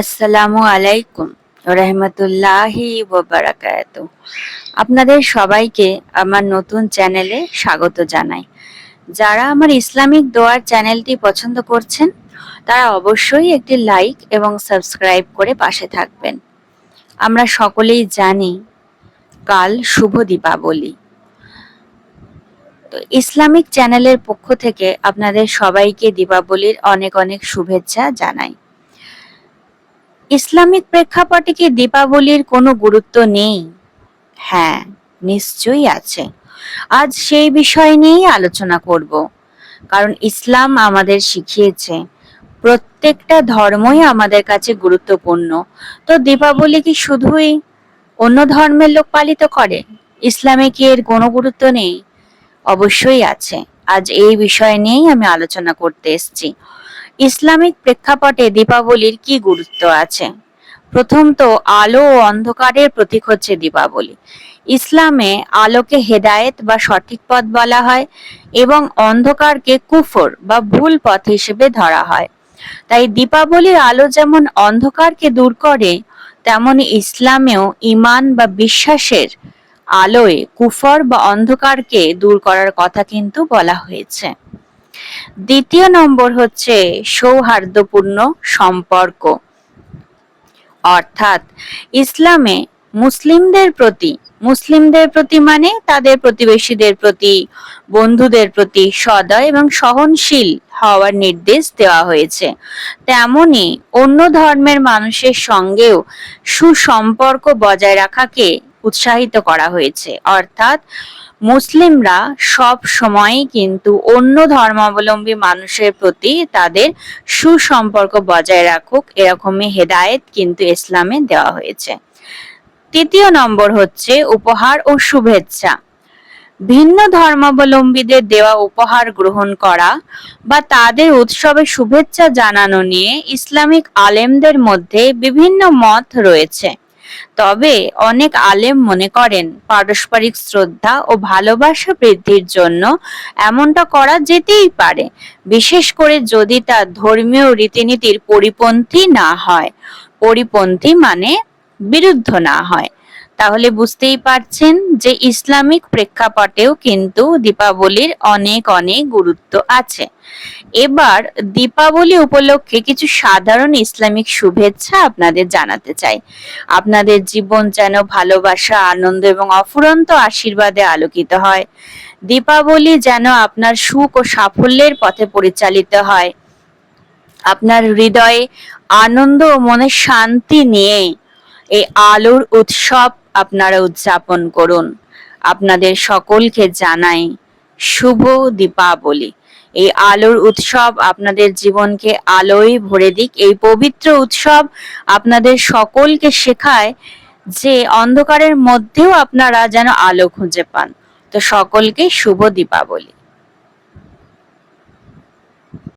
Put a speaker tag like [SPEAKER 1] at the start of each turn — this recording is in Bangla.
[SPEAKER 1] আসসালামু আলাইকুম রহমতুল্লাহি ওয়া বারাকাতুহু। আপনাদের সবাইকে আমার নতুন চ্যানেলে স্বাগত জানাই। যারা আমার ইসলামিক দোয়ার চ্যানেলটি পছন্দ করছেন তারা অবশ্যই একটি লাইক এবং সাবস্ক্রাইব করে পাশে থাকবেন। আমরা সকলেই জানি কাল শুভ দীপাবলি। তো ইসলামিক চ্যানেলের পক্ষ থেকে আপনাদের সবাইকে দীপাবলির অনেক অনেক শুভেচ্ছা জানাই। ইসলামিক প্রেক্ষাপটে কি দীপাবলির কোনো গুরুত্ব নেই? হ্যাঁ, নিশ্চয়ই আছে। আজ সেই বিষয় নিয়েই আলোচনা করব। কারণ ইসলাম আমাদের শিখিয়েছে প্রত্যেকটা ধর্মই আমাদের কাছে গুরুত্বপূর্ণ। তো দীপাবলি কি শুধুই অন্য ধর্মের লোক পালিত করে? ইসলামে কি এর কোনো গুরুত্ব নেই? অবশ্যই আছে। আজ এই বিষয় নিয়েই আমি আলোচনা করতে এসেছি। ইসলামিক প্রেক্ষাপটে দীপাবলির কি গুরুত্ব আছে? প্রথম তো আলো ও অন্ধকারের প্রতীক হচ্ছে দীপাবলি। ইসলামে আলোকে হেদায়েত বা সঠিক পথ বলা হয় এবং অন্ধকারকে কুফর বা ভুল পথ হিসেবে ধরা হয়। তাই দীপাবলির আলো যেমন অন্ধকারকে দূর করে, তেমনি ইসলামেও ঈমান বা বিশ্বাসের আলোয় কুফর বা অন্ধকারকে দূর করার কথা কিন্তু বলা হয়েছে। দ্বিতীয় নম্বর হচ্ছে সৌহার্দ্যপূর্ণ সম্পর্ক। অর্থাৎ ইসলামে মুসলিমদের প্রতি মানে তাদের প্রতিবেশীদের প্রতি, বন্ধুদের প্রতি সদয় এবং সহনশীল হওয়ার নির্দেশ দেওয়া হয়েছে। তেমনি অন্য ধর্মের মানুষের সঙ্গেও সুসম্পর্ক বজায় রাখাকে উৎসাহিত করা হয়েছে। অর্থাৎ মুসলিমরা সব সময়ই কিন্তু অন্য ধর্মাবলম্বী মানুষের প্রতি তাদের সুসম্পর্ক বজায় রাখুক, এরকমই হেদায়েত কিন্তু ইসলামে দেওয়া হয়েছে। তৃতীয় নম্বর হচ্ছে উপহার ও শুভেচ্ছা। ভিন্ন ধর্মাবলম্বীদের দেওয়া উপহার গ্রহণ করা বা তাদের উৎসবে শুভেচ্ছা জানানো নিয়ে ইসলামিক আলেমদের মধ্যে বিভিন্ন মত রয়েছে। তবে অনেক আলেম মনে করেন পারস্পরিক শ্রদ্ধা ও ভালোবাসা বৃদ্ধির জন্য এমনটা করা যেতেই পারে, বিশেষ করে যদি তা ধর্মীয় রীতিনীতির পরিপন্থী না হয়। পরিপন্থী মানে বিরুদ্ধ না হয়। তাহলে বুঝতেই পারছেন যে ইসলামিক প্রেক্ষাপটেও কিন্তু দীপাবলির অনেক অনেক গুরুত্ব আছে। এবার দীপাবলি উপলক্ষে কিছু সাধারণ ইসলামিক শুভেচ্ছা আপনাদের জানাতে চাই। আপনাদের জীবন যেন ভালোবাসা, আনন্দ এবং অফুরন্ত আশীর্বাদে আলোকিত হয়। দীপাবলি যেন আপনার সুখ ও সাফল্যের পথে পরিচালিত হয়। আপনার হৃদয়ে আনন্দ ও মনে শান্তি নিয়ে এই আলোর উৎসব আপনারা উদযাপন করুন। আপনাদের সকলকে জানাই শুভ দীপাবলি। এই আলোর উৎসব আপনাদের জীবনকে আলোয় ভরে দিক। এই পবিত্র উৎসব আপনাদের সকলকে শেখায় যে অন্ধকারের মধ্যেও আপনারা যেন আলো খুঁজে পান। তো সকলকে শুভ দীপাবলি।